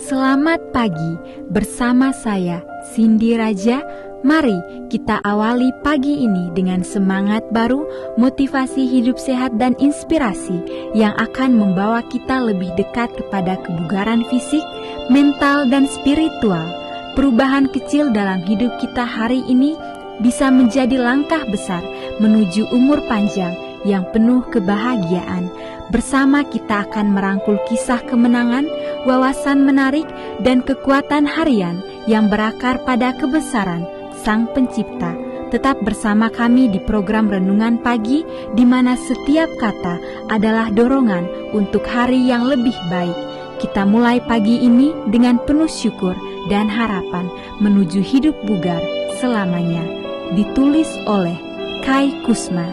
Selamat pagi bersama saya, Cindy Raja. Mari kita awali pagi ini dengan semangat baru, motivasi hidup sehat dan inspirasi yang akan membawa kita lebih dekat kepada kebugaran fisik, mental, dan spiritual. Perubahan kecil dalam hidup kita hari ini bisa menjadi langkah besar menuju umur panjang yang penuh kebahagiaan. Bersama kita akan merangkul kisah kemenangan, wawasan menarik, dan kekuatan harian yang berakar pada kebesaran Sang Pencipta. Tetap bersama kami di program Renungan Pagi, di mana setiap kata adalah dorongan untuk hari yang lebih baik. Kita mulai pagi ini dengan penuh syukur dan harapan menuju hidup bugar selamanya. Ditulis oleh Kai Kusma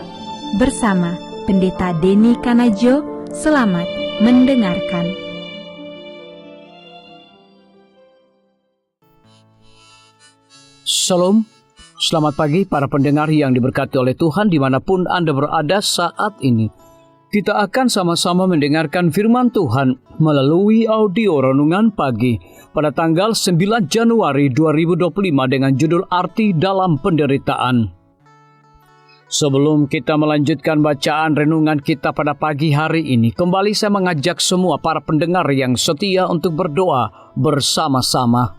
bersama Pendeta Denny Kanajo. Selamat mendengarkan. Shalom, selamat pagi para pendengar yang diberkati oleh Tuhan dimanapun Anda berada saat ini. Kita akan sama-sama mendengarkan firman Tuhan melalui audio Renungan Pagi pada tanggal 9 Januari 2025 dengan judul Arti Dalam Penderitaan. Sebelum kita melanjutkan bacaan renungan kita pada pagi hari ini, kembali saya mengajak semua para pendengar yang setia untuk berdoa bersama-sama.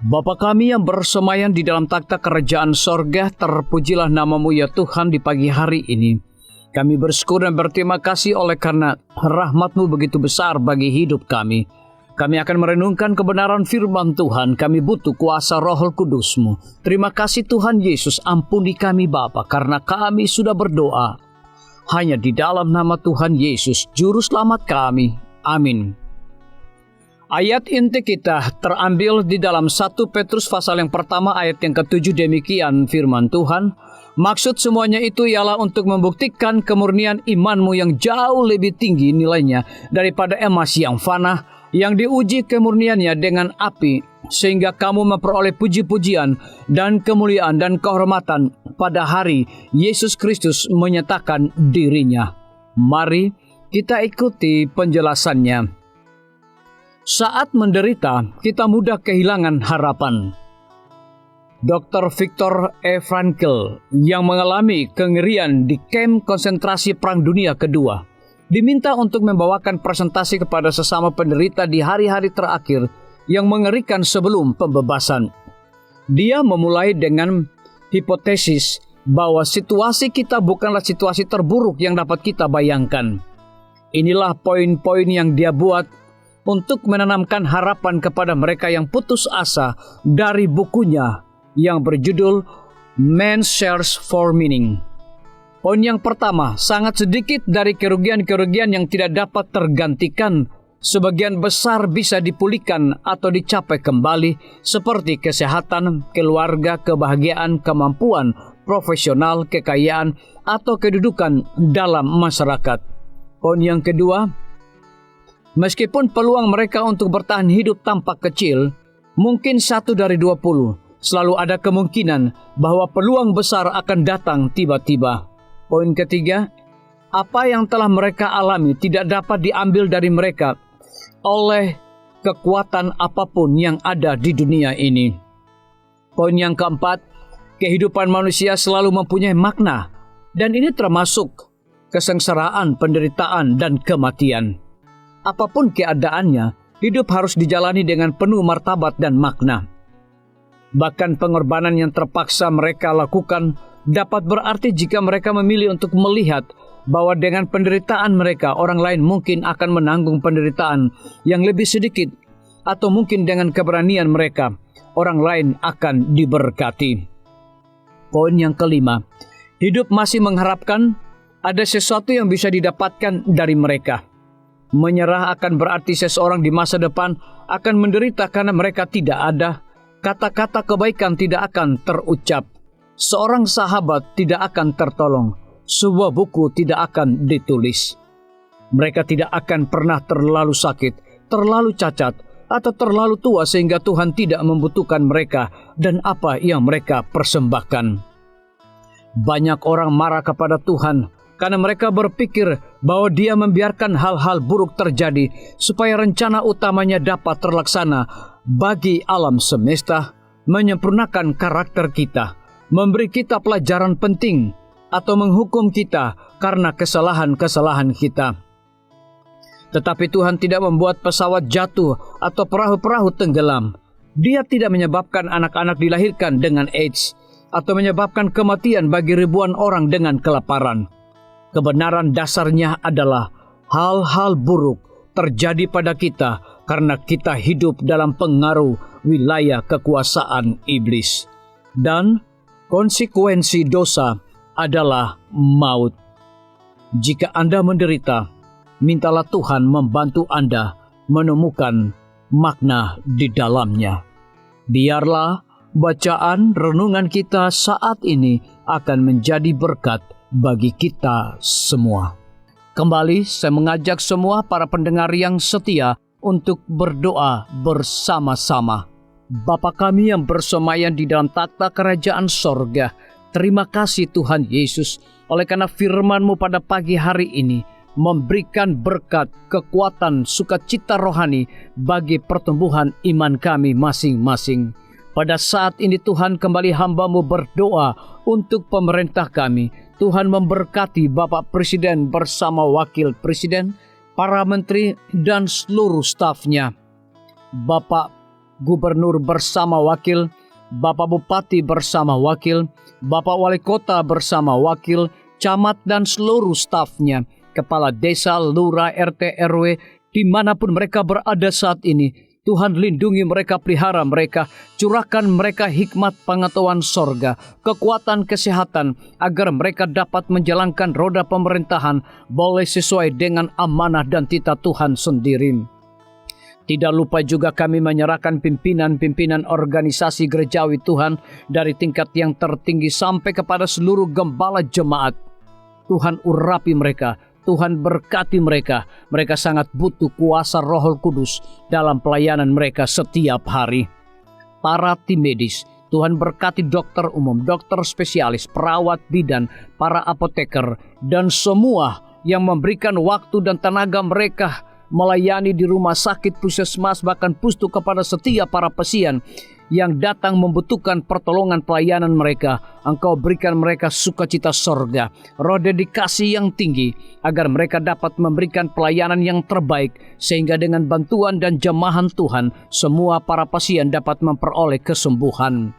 Bapa kami yang bersemayam di dalam takhta kerajaan sorga, terpujilah nama-Mu ya Tuhan di pagi hari ini. Kami bersyukur dan berterima kasih oleh karena rahmat-Mu begitu besar bagi hidup kami. Kami akan merenungkan kebenaran firman Tuhan. Kami butuh kuasa Roh Kudus-Mu. Terima kasih Tuhan Yesus, ampuni kami Bapa, karena kami sudah berdoa hanya di dalam nama Tuhan Yesus, Juru Selamat kami. Amin. Ayat inti kita terambil di dalam 1 Petrus pasal yang pertama ayat yang ke-7. Demikian firman Tuhan. Maksud semuanya itu ialah untuk membuktikan kemurnian imanmu yang jauh lebih tinggi nilainya daripada emas yang fana, yang diuji kemurniannya dengan api, sehingga kamu memperoleh puji-pujian dan kemuliaan dan kehormatan pada hari Yesus Kristus menyatakan dirinya. Mari kita ikuti penjelasannya. Saat menderita, kita mudah kehilangan harapan. Dr. Viktor E. Frankl yang mengalami kengerian di kamp konsentrasi Perang Dunia Kedua diminta untuk membawakan presentasi kepada sesama penderita di hari-hari terakhir yang mengerikan sebelum pembebasan. Dia memulai dengan hipotesis bahwa situasi kita bukanlah situasi terburuk yang dapat kita bayangkan. Inilah poin-poin yang dia buat untuk menanamkan harapan kepada mereka yang putus asa dari bukunya yang berjudul Man Search for Meaning. Poin yang pertama, sangat sedikit dari kerugian-kerugian yang tidak dapat tergantikan, sebagian besar bisa dipulihkan atau dicapai kembali, seperti kesehatan, keluarga, kebahagiaan, kemampuan, profesional, kekayaan, atau kedudukan dalam masyarakat. Poin yang kedua, meskipun peluang mereka untuk bertahan hidup tampak kecil, mungkin 1 dari 20, selalu ada kemungkinan bahwa peluang besar akan datang tiba-tiba. Poin ketiga, apa yang telah mereka alami tidak dapat diambil dari mereka oleh kekuatan apapun yang ada di dunia ini. Poin yang keempat, kehidupan manusia selalu mempunyai makna, dan ini termasuk kesengsaraan, penderitaan, dan kematian. Apapun keadaannya, hidup harus dijalani dengan penuh martabat dan makna. Bahkan pengorbanan yang terpaksa mereka lakukan dapat berarti jika mereka memilih untuk melihat bahwa dengan penderitaan mereka, orang lain mungkin akan menanggung penderitaan yang lebih sedikit, atau mungkin dengan keberanian mereka, orang lain akan diberkati. Poin yang kelima, hidup masih mengharapkan ada sesuatu yang bisa didapatkan dari mereka. Menyerah akan berarti seseorang di masa depan akan menderita karena mereka tidak ada. Kata-kata kebaikan tidak akan terucap. Seorang sahabat tidak akan tertolong. Sebuah buku tidak akan ditulis. Mereka tidak akan pernah terlalu sakit, terlalu cacat, atau terlalu tua sehingga Tuhan tidak membutuhkan mereka dan apa yang mereka persembahkan. Banyak orang marah kepada Tuhan karena mereka berpikir bahwa Dia membiarkan hal-hal buruk terjadi supaya rencana utamanya dapat terlaksana bagi alam semesta, menyempurnakan karakter kita, memberi kita pelajaran penting, atau menghukum kita karena kesalahan-kesalahan kita. Tetapi Tuhan tidak membuat pesawat jatuh atau perahu-perahu tenggelam. Dia tidak menyebabkan anak-anak dilahirkan dengan AIDS atau menyebabkan kematian bagi ribuan orang dengan kelaparan. Kebenaran dasarnya adalah hal-hal buruk terjadi pada kita karena kita hidup dalam pengaruh wilayah kekuasaan iblis. Dan konsekuensi dosa adalah maut. Jika Anda menderita, mintalah Tuhan membantu Anda menemukan makna di dalamnya. Biarlah bacaan renungan kita saat ini akan menjadi berkat bagi kita semua. Kembali saya mengajak semua para pendengar yang setia untuk berdoa bersama-sama. Bapa kami yang bersemayam di dalam takhta kerajaan sorga, terima kasih Tuhan Yesus oleh karena firman-Mu pada pagi hari ini memberikan berkat, kekuatan, sukacita rohani bagi pertumbuhan iman kami masing-masing. Pada saat ini Tuhan, kembali hamba-Mu berdoa untuk pemerintah kami. Tuhan memberkati Bapak Presiden bersama Wakil Presiden, para menteri dan seluruh stafnya. Bapak Gubernur bersama Wakil, Bapak Bupati bersama Wakil, Bapak Wali Kota bersama Wakil, Camat dan seluruh stafnya, Kepala Desa, Lurah, RT, RW, dimanapun mereka berada saat ini. Tuhan lindungi mereka, pelihara mereka, curahkan mereka hikmat pengetahuan sorga, kekuatan kesehatan, agar mereka dapat menjalankan roda pemerintahan boleh sesuai dengan amanah dan titah Tuhan sendiri. Tidak lupa juga kami menyerahkan pimpinan-pimpinan organisasi gerejawi Tuhan dari tingkat yang tertinggi sampai kepada seluruh gembala jemaat. Tuhan urapi mereka, Tuhan berkati mereka. Mereka sangat butuh kuasa Roh Kudus dalam pelayanan mereka setiap hari. Para tim medis, Tuhan berkati dokter umum, dokter spesialis, perawat bidan, para apoteker, dan semua yang memberikan waktu dan tenaga mereka melayani di rumah sakit, puskesmas, bahkan pustu kepada setiap para pasien yang datang membutuhkan pertolongan pelayanan mereka. Engkau berikan mereka sukacita sorga, roh dedikasi yang tinggi, agar mereka dapat memberikan pelayanan yang terbaik, sehingga dengan bantuan dan jamahan Tuhan, semua para pasien dapat memperoleh kesembuhan.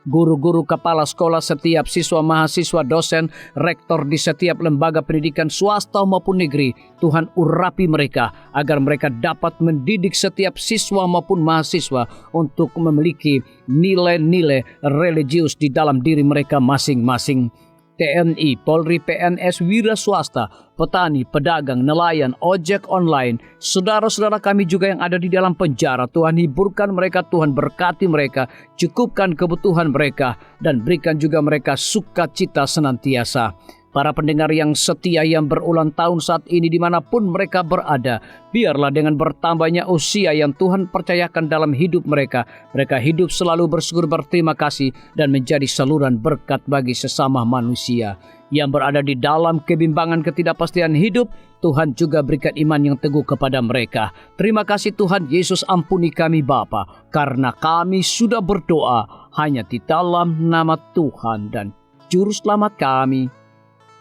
Guru-guru, kepala sekolah, setiap siswa, mahasiswa, dosen, rektor di setiap lembaga pendidikan swasta maupun negeri, Tuhan urapi mereka agar mereka dapat mendidik setiap siswa maupun mahasiswa untuk memiliki nilai-nilai religius di dalam diri mereka masing-masing. TNI, Polri, PNS, wira swasta, petani, pedagang, nelayan, ojek online, saudara-saudara kami juga yang ada di dalam penjara, Tuhan hiburkan mereka, Tuhan berkati mereka, cukupkan kebutuhan mereka, dan berikan juga mereka sukacita senantiasa. Para pendengar yang setia yang berulang tahun saat ini dimanapun mereka berada, biarlah dengan bertambahnya usia yang Tuhan percayakan dalam hidup mereka, mereka hidup selalu bersyukur, berterima kasih, dan menjadi saluran berkat bagi sesama manusia. Yang berada di dalam kebimbangan ketidakpastian hidup, Tuhan juga berikan iman yang teguh kepada mereka. Terima kasih Tuhan Yesus, ampuni kami Bapa, karena kami sudah berdoa hanya di dalam nama Tuhan dan Juru Selamat kami.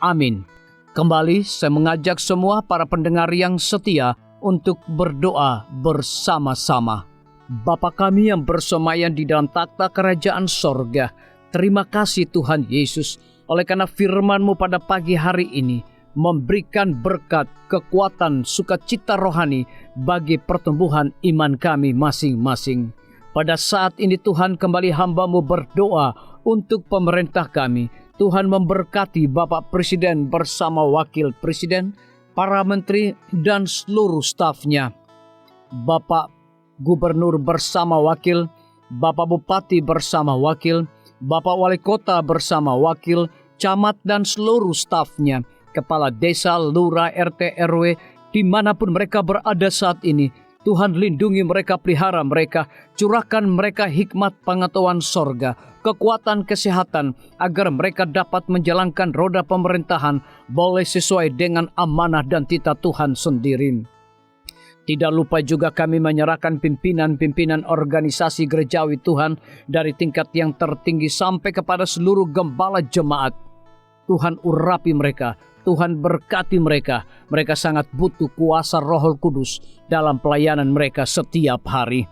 Amin. Kembali saya mengajak semua para pendengar yang setia untuk berdoa bersama-sama. Bapa kami yang bersemayam di dalam takhta kerajaan sorga, terima kasih Tuhan Yesus oleh karena firman-Mu pada pagi hari ini memberikan berkat, kekuatan, sukacita rohani bagi pertumbuhan iman kami masing-masing. Pada saat ini Tuhan, kembali hamba-Mu berdoa untuk pemerintah kami. Tuhan memberkati Bapak Presiden bersama Wakil Presiden, para menteri dan seluruh stafnya. Bapak Gubernur bersama Wakil, Bapak Bupati bersama Wakil, Bapak Wali Kota bersama Wakil, Camat dan seluruh stafnya, Kepala Desa, Lurah, RT, RW, dimanapun mereka berada saat ini. Tuhan lindungi mereka, pelihara mereka, curahkan mereka hikmat pengetahuan sorga, kekuatan, kesehatan, agar mereka dapat menjalankan roda pemerintahan boleh sesuai dengan amanah dan titah Tuhan sendiri. Tidak lupa juga kami menyerahkan pimpinan-pimpinan organisasi gerejawi Tuhan dari tingkat yang tertinggi sampai kepada seluruh gembala jemaat. Tuhan urapi mereka, Tuhan berkati mereka. Mereka sangat butuh kuasa Roh Kudus dalam pelayanan mereka setiap hari.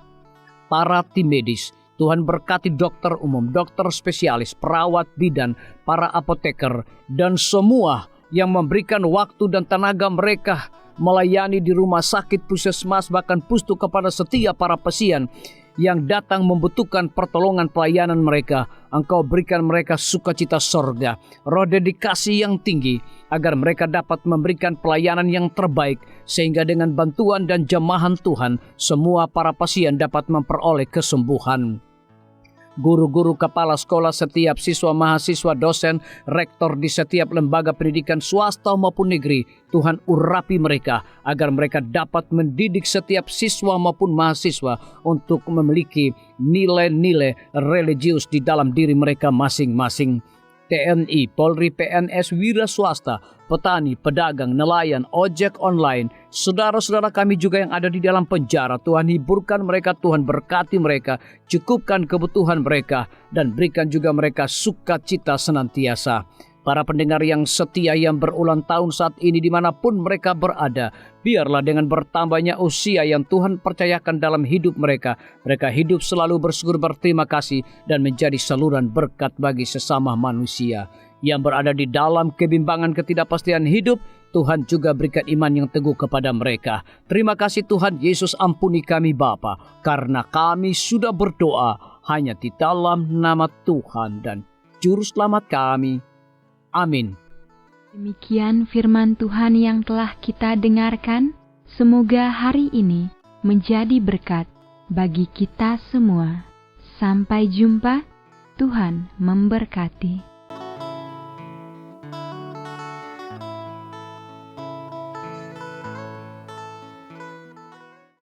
Para tim medis, Tuhan berkati dokter umum, dokter spesialis, perawat bidan, para apoteker, dan semua yang memberikan waktu dan tenaga mereka melayani di rumah sakit, puskesmas, bahkan pustu kepada setiap para pasien yang datang membutuhkan pertolongan pelayanan mereka. Engkau berikan mereka sukacita sorga, roh dedikasi yang tinggi, agar mereka dapat memberikan pelayanan yang terbaik, sehingga dengan bantuan dan jamahan Tuhan, semua para pasien dapat memperoleh kesembuhan. Guru-guru, kepala sekolah, setiap siswa, mahasiswa, dosen, rektor di setiap lembaga pendidikan swasta maupun negeri, Tuhan urapi mereka agar mereka dapat mendidik setiap siswa maupun mahasiswa untuk memiliki nilai-nilai religius di dalam diri mereka masing-masing. TNI, Polri, PNS, wira swasta, petani, pedagang, nelayan, ojek online, saudara-saudara kami juga yang ada di dalam penjara, Tuhan hiburkan mereka, Tuhan berkati mereka, cukupkan kebutuhan mereka, dan berikan juga mereka sukacita senantiasa. Para pendengar yang setia yang berulang tahun saat ini dimanapun mereka berada, biarlah dengan bertambahnya usia yang Tuhan percayakan dalam hidup mereka, mereka hidup selalu bersyukur, berterima kasih, dan menjadi saluran berkat bagi sesama manusia. Yang berada di dalam kebimbangan ketidakpastian hidup, Tuhan juga berikan iman yang teguh kepada mereka. Terima kasih Tuhan Yesus, ampuni kami Bapa, karena kami sudah berdoa hanya di dalam nama Tuhan dan Juru Selamat kami. Amin. Demikian firman Tuhan yang telah kita dengarkan. Semoga hari ini menjadi berkat bagi kita semua. Sampai jumpa. Tuhan memberkati.